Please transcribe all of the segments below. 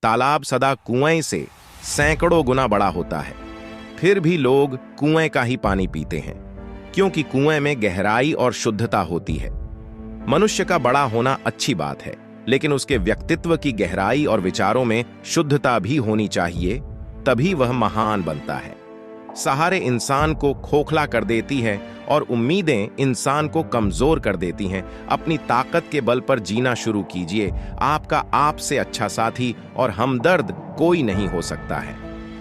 तालाब सदा कुएं से सैकड़ों गुना बड़ा होता है, फिर भी लोग कुएं का ही पानी पीते हैं, क्योंकि कुएं में गहराई और शुद्धता होती है। मनुष्य का बड़ा होना अच्छी बात है, लेकिन उसके व्यक्तित्व की गहराई और विचारों में शुद्धता भी होनी चाहिए, तभी वह महान बनता है। सहारे इंसान को खोखला कर देती है और उम्मीदें इंसान को कमजोर कर देती हैं। अपनी ताकत के बल पर जीना शुरू कीजिए। आपका आपसे अच्छा साथी और हमदर्द कोई नहीं हो सकता है।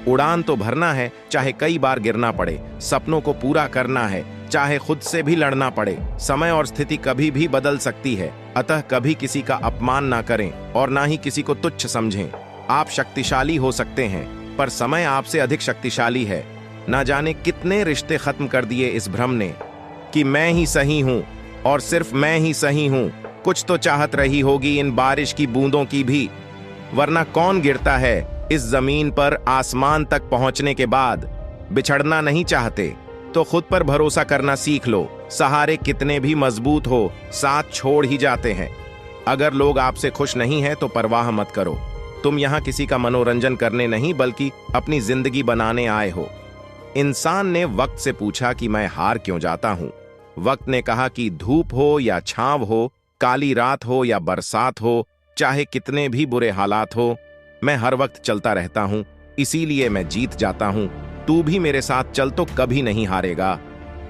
उड़ान तो भरना है, चाहे कई बार गिरना पड़े। सपनों को पूरा करना है, चाहे खुद से भी लड़ना पड़े। समय और स्थिति कभी भी बदल सकती है, अतः कभी किसी का अपमान ना करें और ना ही किसी को तुच्छ समझें। आप शक्तिशाली हो सकते हैं, पर समय आपसे अधिक शक्तिशाली है। ना जाने कितने रिश्ते खत्म कर दिए इस भ्रम ने कि मैं ही सही हूं और सिर्फ मैं ही सही हूं। कुछ तो चाहत रही होगी इन बारिश की बूंदों की भी, वरना कौन गिरता है इस जमीन पर आसमान तक पहुंचने के बाद। बिछड़ना नहीं चाहते तो खुद पर भरोसा करना सीख लो। सहारे कितने भी मजबूत हो, साथ छोड़ ही जाते हैं। अगर लोग आपसे खुश नहीं हैं तो परवाह मत करो। तुम यहां किसी का मनोरंजन करने नहीं, बल्कि अपनी जिंदगी बनाने आए हो। इंसान ने वक्त से पूछा कि मैं हार क्यों जाता हूं। वक्त ने कहा कि धूप हो या छांव हो, काली रात हो या बरसात हो, चाहे कितने भी बुरे हालात हो, मैं हर वक्त चलता रहता हूं, इसीलिए मैं जीत जाता हूं। तू भी मेरे साथ चल तो कभी नहीं हारेगा।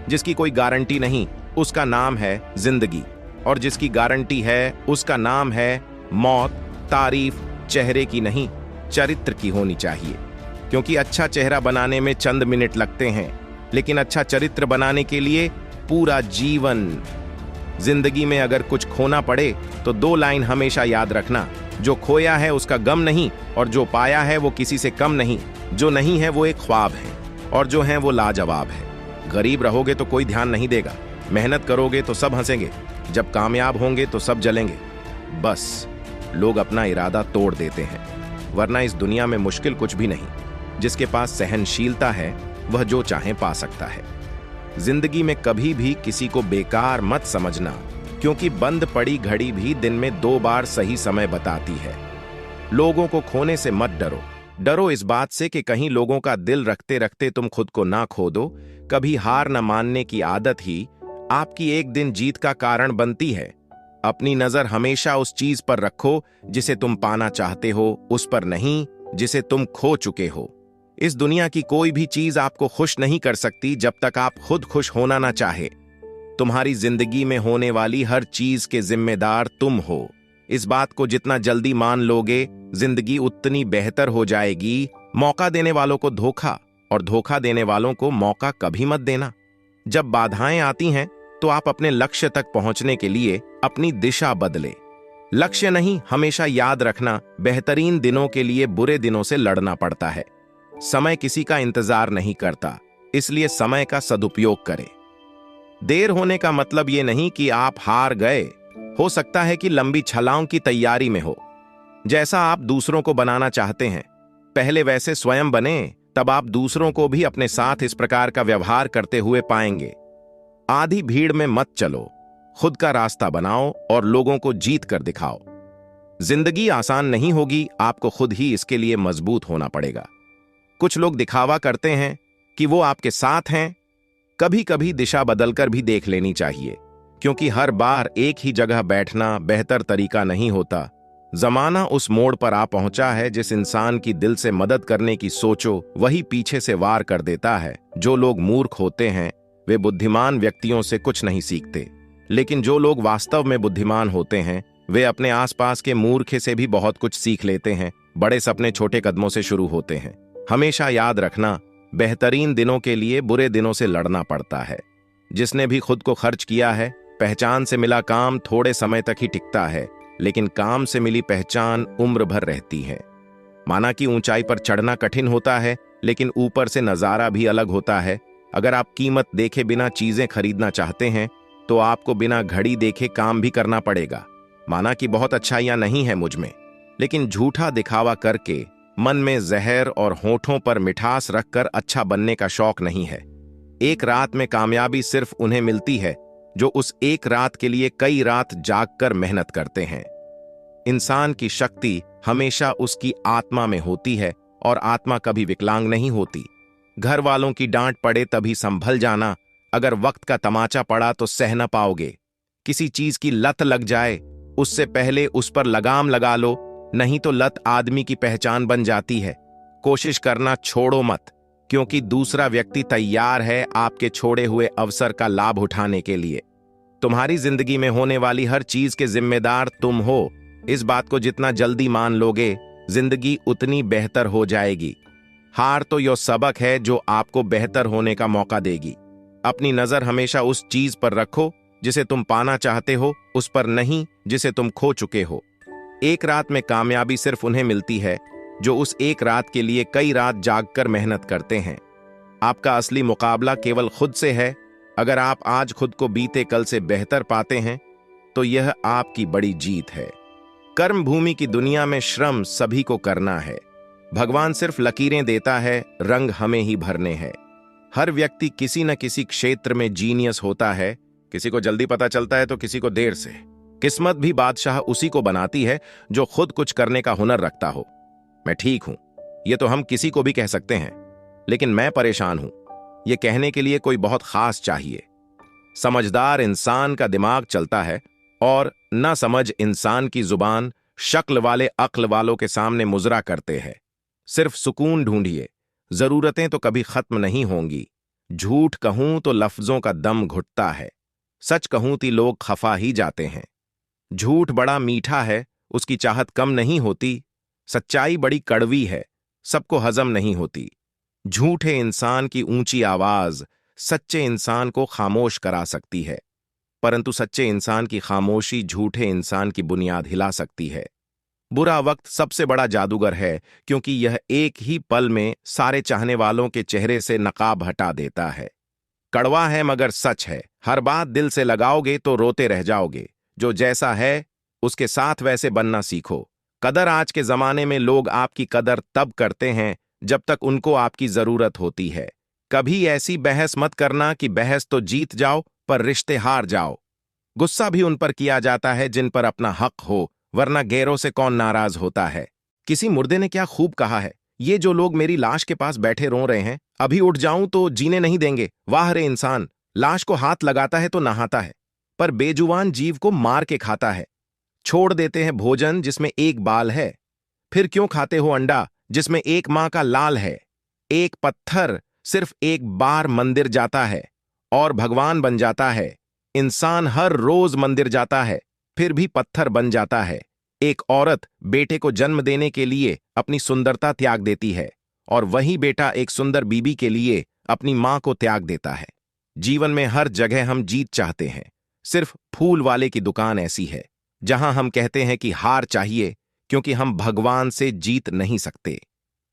जिसकी कोई गारंटी नहीं, उसका नाम है जिंदगी, और जिसकी गारंटी है उसका नाम है मौत। तारीफ चेहरे की नहीं, चरित्र की होनी चाहिए, क्योंकि अच्छा चेहरा बनाने में चंद मिनट लगते हैं, लेकिन अच्छा चरित्र बनाने के लिए पूरा जीवन। जिंदगी में अगर कुछ खोना पड़े तो 2 लाइन हमेशा याद रखना। जो खोया है उसका गम नहीं, और जो पाया है वो किसी से कम नहीं। जो नहीं है वो एक ख्वाब है, और जो है वो लाजवाब है। गरीब रहोगे तो कोई ध्यान नहीं देगा, मेहनत करोगे तो सब हंसेंगे, जब कामयाब होंगे तो सब जलेंगे। बस लोग अपना इरादा तोड़ देते हैं, वरना इस दुनिया में मुश्किल कुछ भी नहीं। जिसके पास सहनशीलता है वह जो चाहे पा सकता है। जिंदगी में कभी भी किसी को बेकार मत समझना, क्योंकि बंद पड़ी घड़ी भी दिन में 2 बार सही समय बताती है। लोगों को खोने से मत डरो, डरो इस बात से कि कहीं लोगों का दिल रखते रखते तुम खुद को ना खो दो। कभी हार न मानने की आदत ही आपकी एक दिन जीत का कारण बनती है। अपनी नजर हमेशा उस चीज पर रखो जिसे तुम पाना चाहते हो, उस पर नहीं जिसे तुम खो चुके हो। इस दुनिया की कोई भी चीज आपको खुश नहीं कर सकती जब तक आप खुद खुश होना ना चाहे। तुम्हारी जिंदगी में होने वाली हर चीज के जिम्मेदार तुम हो। इस बात को जितना जल्दी मान लोगे, जिंदगी उतनी बेहतर हो जाएगी। मौका देने वालों को धोखा, और धोखा देने वालों को मौका कभी मत देना। जब बाधाएं आती हैं तो आप अपने लक्ष्य तक पहुंचने के लिए अपनी दिशा बदले। लक्ष्य नहीं, हमेशा याद रखना, बेहतरीन दिनों के लिए बुरे दिनों से लड़ना पड़ता है। समय किसी का इंतजार नहीं करता, इसलिए समय का सदुपयोग करें। देर होने का मतलब यह नहीं कि आप हार गए। हो सकता है कि लंबी छलांग की तैयारी में हो। जैसा आप दूसरों को बनाना चाहते हैं, पहले वैसे स्वयं बने, तब आप दूसरों को भी अपने साथ इस प्रकार का व्यवहार करते हुए पाएंगे। आधी भीड़ में मत चलो, खुद का रास्ता बनाओ और लोगों को जीत कर दिखाओ। जिंदगी आसान नहीं होगी, आपको खुद ही इसके लिए मजबूत होना पड़ेगा। कुछ लोग दिखावा करते हैं कि वो आपके साथ हैं। कभी कभी दिशा बदलकर भी देख लेनी चाहिए, क्योंकि हर बार एक ही जगह बैठना बेहतर तरीका नहीं होता। जमाना उस मोड़ पर आ पहुंचा है, जिस इंसान की दिल से मदद करने की सोचो वही पीछे से वार कर देता है। जो लोग मूर्ख होते हैं वे बुद्धिमान व्यक्तियों से कुछ नहीं सीखते, लेकिन जो लोग वास्तव में बुद्धिमान होते हैं वे अपने आसपास के मूर्ख से भी बहुत कुछ सीख लेते हैं। बड़े सपने छोटे कदमों से शुरू होते हैं। हमेशा याद रखना, बेहतरीन दिनों के लिए बुरे दिनों से लड़ना पड़ता है। जिसने भी खुद को खर्च किया है, पहचान से मिला काम थोड़े समय तक ही टिकता है, लेकिन काम से मिली पहचान उम्र भर रहती है। माना कि ऊंचाई पर चढ़ना कठिन होता है, लेकिन ऊपर से नजारा भी अलग होता है। अगर आप कीमत देखे बिना चीजें खरीदना चाहते हैं तो आपको बिना घड़ी देखे काम भी करना पड़ेगा। माना कि बहुत अच्छाइयां नहीं है मुझ में, लेकिन झूठा दिखावा करके मन में जहर और होठों पर मिठास रखकर अच्छा बनने का शौक नहीं है। एक रात में कामयाबी सिर्फ उन्हें मिलती है जो उस एक रात के लिए कई रात जागकर मेहनत करते हैं। इंसान की शक्ति हमेशा उसकी आत्मा में होती है और आत्मा कभी विकलांग नहीं होती। घर वालों की डांट पड़े तभी संभल जाना, अगर वक्त का तमाचा पड़ा तो सह न पाओगे। किसी चीज की लत लग जाए उससे पहले उस पर लगाम लगा लो, नहीं तो लत आदमी की पहचान बन जाती है। कोशिश करना छोड़ो मत, क्योंकि दूसरा व्यक्ति तैयार है आपके छोड़े हुए अवसर का लाभ उठाने के लिए। तुम्हारी जिंदगी में होने वाली हर चीज के जिम्मेदार तुम हो। इस बात को जितना जल्दी मान लोगे, जिंदगी उतनी बेहतर हो जाएगी। हार तो यह सबक है जो आपको बेहतर होने का मौका देगी। अपनी नजर हमेशा उस चीज पर रखो जिसे तुम पाना चाहते हो, उस पर नहीं जिसे तुम खो चुके हो। एक रात में कामयाबी सिर्फ उन्हें मिलती है जो उस एक रात के लिए कई रात जागकर मेहनत करते हैं। आपका असली मुकाबला केवल खुद से है। अगर आप आज खुद को बीते कल से बेहतर पाते हैं तो यह आपकी बड़ी जीत है। कर्म भूमि की दुनिया में श्रम सभी को करना है। भगवान सिर्फ लकीरें देता है, रंग हमें ही भरने हैं। हर व्यक्ति किसी न किसी क्षेत्र में जीनियस होता है। किसी को जल्दी पता चलता है तो किसी को देर से। किस्मत भी बादशाह उसी को बनाती है जो खुद कुछ करने का हुनर रखता हो। मैं ठीक हूं, यह तो हम किसी को भी कह सकते हैं, लेकिन मैं परेशान हूं, यह कहने के लिए कोई बहुत खास चाहिए। समझदार इंसान का दिमाग चलता है और ना समझ इंसान की जुबान शक्ल वाले अक्ल वालों के सामने मुजरा करते हैं। सिर्फ सुकून ढूंढिए, जरूरतें तो कभी खत्म नहीं होंगी। झूठ कहूं तो लफ्जों का दम घुटता है, सच कहूं तो लोग खफा ही जाते हैं। झूठ बड़ा मीठा है, उसकी चाहत कम नहीं होती। सच्चाई बड़ी कड़वी है, सबको हजम नहीं होती। झूठे इंसान की ऊंची आवाज सच्चे इंसान को खामोश करा सकती है, परंतु सच्चे इंसान की खामोशी झूठे इंसान की बुनियाद हिला सकती है। बुरा वक्त सबसे बड़ा जादूगर है, क्योंकि यह एक ही पल में सारे चाहने वालों के चेहरे से नकाब हटा देता है। कड़वा है मगर सच है। हर बात दिल से लगाओगे तो रोते रह जाओगे। जो जैसा है उसके साथ वैसे बनना सीखो। कदर आज के जमाने में लोग आपकी कदर तब करते हैं जब तक उनको आपकी जरूरत होती है। कभी ऐसी बहस मत करना कि बहस तो जीत जाओ पर रिश्ते हार जाओ। गुस्सा भी उन पर किया जाता है जिन पर अपना हक हो, वरना गैरों से कौन नाराज होता है। किसी मुर्दे ने क्या खूब कहा है, ये जो लोग मेरी लाश के पास बैठे रो रहे हैं, अभी उठ जाऊं तो जीने नहीं देंगे। वाह रे इंसान, लाश को हाथ लगाता है तो नहाता है, पर बेजुबान जीव को मार के खाता है। छोड़ देते हैं भोजन जिसमें एक बाल है, फिर क्यों खाते हो अंडा जिसमें एक मां का लाल है। एक पत्थर सिर्फ एक बार मंदिर जाता है और भगवान बन जाता है। इंसान हर रोज मंदिर जाता है, फिर भी पत्थर बन जाता है। एक औरत बेटे को जन्म देने के लिए अपनी सुंदरता त्याग देती है, और वही बेटा एक सुंदर बीबी के लिए अपनी मां को त्याग देता है। जीवन में हर जगह हम जीत चाहते हैं, सिर्फ फूल वाले की दुकान ऐसी है जहां हम कहते हैं कि हार चाहिए, क्योंकि हम भगवान से जीत नहीं सकते।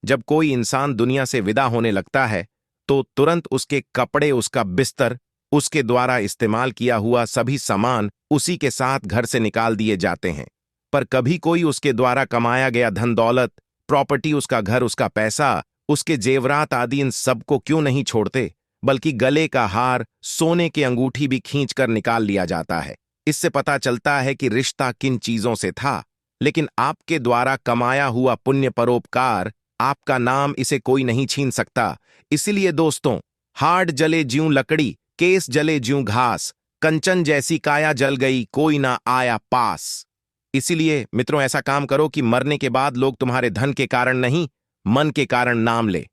जब कोई इंसान दुनिया से विदा होने लगता है तो तुरंत उसके कपड़े, उसका बिस्तर, उसके द्वारा इस्तेमाल किया हुआ सभी सामान उसी के साथ घर से निकाल दिए जाते हैं। पर कभी कोई उसके द्वारा कमाया गया धन दौलत, प्रॉपर्टी, उसका घर, उसका पैसा, उसके जेवरात आदि इन सबको क्यों नहीं छोड़ते, बल्कि गले का हार, सोने की अंगूठी भी खींचकर निकाल लिया जाता है। इससे पता चलता है कि रिश्ता किन चीजों से था। लेकिन आपके द्वारा कमाया हुआ पुण्य परोपकार, आपका नाम, इसे कोई नहीं छीन सकता। इसलिए दोस्तों, हाड जले ज्यूं लकड़ी, केस जले ज्यूं घास, कंचन जैसी काया जल गई, कोई ना आया पास। इसीलिए मित्रों, ऐसा काम करो कि मरने के बाद लोग तुम्हारे धन के कारण नहीं, मन के कारण नाम ले।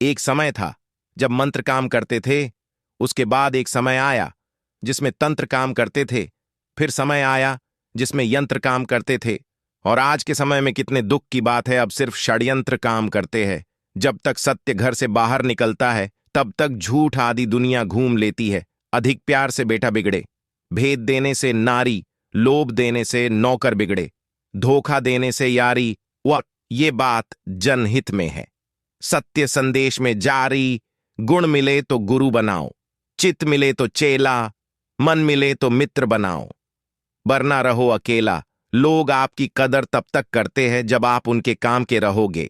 एक समय था जब मंत्र काम करते थे, उसके बाद एक समय आया जिसमें तंत्र काम करते थे, फिर समय आया जिसमें यंत्र काम करते थे, और आज के समय में कितने दुख की बात है, अब सिर्फ षड्यंत्र काम करते हैं। जब तक सत्य घर से बाहर निकलता है तब तक झूठ आदि दुनिया घूम लेती है। अधिक प्यार से बेटा बिगड़े, भेद देने से नारी, लोभ देने से नौकर बिगड़े, धोखा देने से यारी, व ये बात जनहित में है। सत्य संदेश में जारी, गुण मिले तो गुरु बनाओ, चित मिले तो चेला, मन मिले तो मित्र बनाओ, वरना रहो अकेला। लोग आपकी कदर तब तक करते हैं जब आप उनके काम के रहोगे।